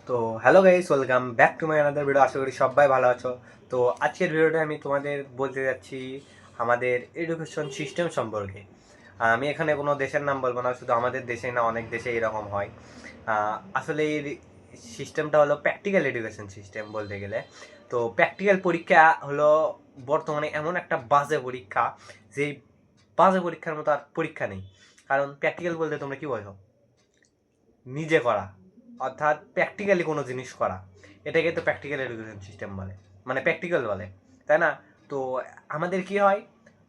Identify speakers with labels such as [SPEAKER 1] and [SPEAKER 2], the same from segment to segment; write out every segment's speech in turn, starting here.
[SPEAKER 1] তো hello guys, welcome back to my another video. আশা করি সবাই ভালো আছো। তো আজকের ভিডিওটা আমি তোমাদের বলতে যাচ্ছি আমাদের এডুকেশন সিস্টেম সম্পর্কে। আমি এখানে কোনো দেশের নাম বলবো না, শুধু আমাদের দেশে না, অনেক দেশে এরকম হয়। আসলে এই সিস্টেমটা হলো প্র্যাকটিক্যাল এডুকেশন সিস্টেম বলতে গেলে। তো প্র্যাকটিক্যাল পরীক্ষা হলো বর্তমানে এমন একটা বাজে পরীক্ষা, যেই বাজে পরীক্ষার মতো আর পরীক্ষা নেই। কারণ প্র্যাকটিক্যাল বলতে তোমরা কি বোঝো? নিজে করা, অর্থাৎ প্র্যাকটিক্যালি কোনো জিনিস করা, এটাকে তো প্র্যাকটিক্যাল এডুকেশন সিস্টেম বলে, মানে প্র্যাকটিক্যাল বলে, তাই না? তো আমাদের কি হয়,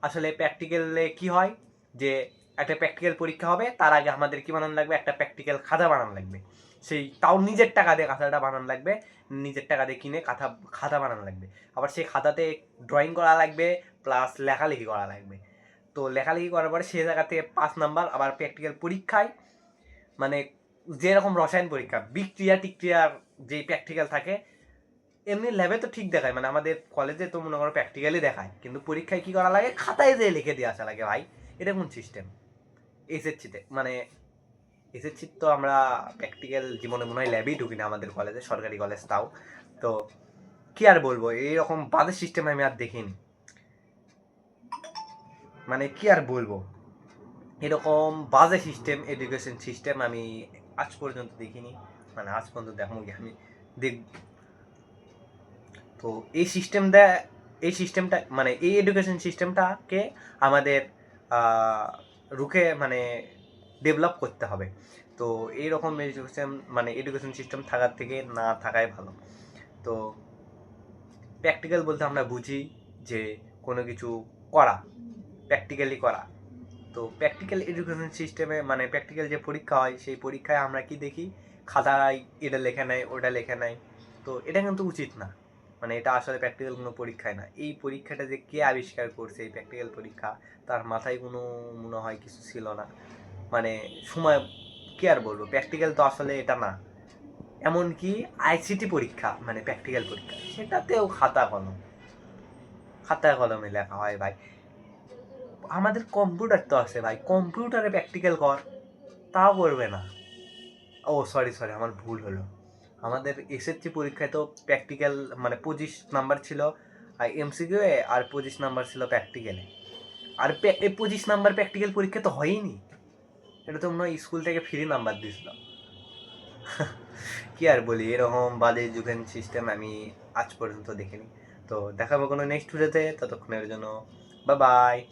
[SPEAKER 1] আসলে প্র্যাকটিক্যালে কি হয় যে একটা প্র্যাকটিক্যাল পরীক্ষা হবে, তার আগে আমাদের কি বানানো লাগবে? একটা প্র্যাকটিক্যাল খাতা বানানো লাগবে। সেই তাও নিজের টাকা দিয়ে খাতাটা বানানো লাগবে, নিজের টাকা দিয়ে কিনে খাতা বানানো লাগবে। আবার সেই খাতাতে ড্রয়িং করা লাগবে, প্লাস লেখালেখি করা লাগবে। তো লেখালেখি করার পরে সেই জায়গা থেকে 5 নাম্বার। আবার প্র্যাকটিক্যাল পরীক্ষায় মানে যেরকম রসায়ন পরীক্ষা, বিক্রিয়া টিক্রিয়ার যে প্র্যাকটিক্যাল থাকে, এমনি ল্যাবে তো ঠিক দেখায়, মানে আমাদের কলেজে তো মনে করো প্র্যাকটিক্যালি দেখায়, কিন্তু পরীক্ষায় কি করা লাগে? খাতায় যেয়ে লিখে দিয়ে আসা লাগে। ভাই, এটা কোন সিস্টেম? এসএসসিতে মানে এসএসসি তো আমরা প্র্যাকটিক্যাল জীবনে মনে হয় ল্যাবেই ঢুকি না আমাদের কলেজে, সরকারি কলেজ তাও। তো কি আর বলবো, এইরকম বাজে সিস্টেম আমি আর দেখিনি। মানে কি আর বলবো, এরকম বাজে সিস্টেম, এডুকেশন সিস্টেম আমি আজ পর্যন্ত দেখিনি। মানে আজ পর্যন্ত দেখো আমি দেখ। তো এই সিস্টেমটা মানে এই এডুকেশন সিস্টেমটাকে আমাদের রুখে মানে ডেভেলপ করতে হবে। তো এইরকম এডুকেশন মানে এডুকেশন সিস্টেম থাকার থেকে না থাকাই ভালো। তো প্র্যাকটিক্যাল বলতে আমরা বুঝি যে কোনো কিছু করা, প্র্যাকটিক্যালি করা। তো প্র্যাকটিক্যাল এডুকেশন সিস্টেমে মানে প্র্যাকটিক্যাল যে পরীক্ষা হয়, সেই পরীক্ষায় আমরা কি দেখি? খাতায় এটা লেখে নেয়, ওটা লেখে নেয়। তো এটা কিন্তু উচিত না। মানে এটা আসলে প্র্যাকটিক্যাল কোনো পরীক্ষায় না। এই পরীক্ষাটা যে কে আবিষ্কার করছে, এই প্র্যাকটিক্যাল পরীক্ষা, তার মাথায় কোনো মনে হয় কিছু ছিল না। মানে সময়, কি আর বলবো, প্র্যাকটিক্যাল তো আসলে এটা না। এমনকি আইসিটি পরীক্ষা মানে প্র্যাকটিক্যাল পরীক্ষা, সেটাতেও খাতা কলমে লেখা হয় ভাই। আমাদের কম্পিউটার তো আছে ভাই, কম্পিউটারে প্র্যাকটিক্যাল কর, তাও করবে না। ও সরি সরি, আমার ভুল হলো। আমাদের এসএসসি পরীক্ষায় তো প্র্যাকটিক্যাল মানে 25 নাম্বার ছিল আর এমসিকিউ এ, আর 25 নাম্বার ছিল প্র্যাকটিক্যালে। আর এই 25 নাম্বার প্র্যাকটিক্যাল পরীক্ষা তো হয়নি। এটা তো মনে হয় স্কুল থেকে ফ্রি নাম্বার দিয়েছিল। কি আর বলি, এরকম বাজে এডুকেশন সিস্টেম আমি আজ পর্যন্ত দেখিনি। তো দেখাবো কোনো নেক্সট ভিডিওতে, ততক্ষণের জন্য বাই বাই।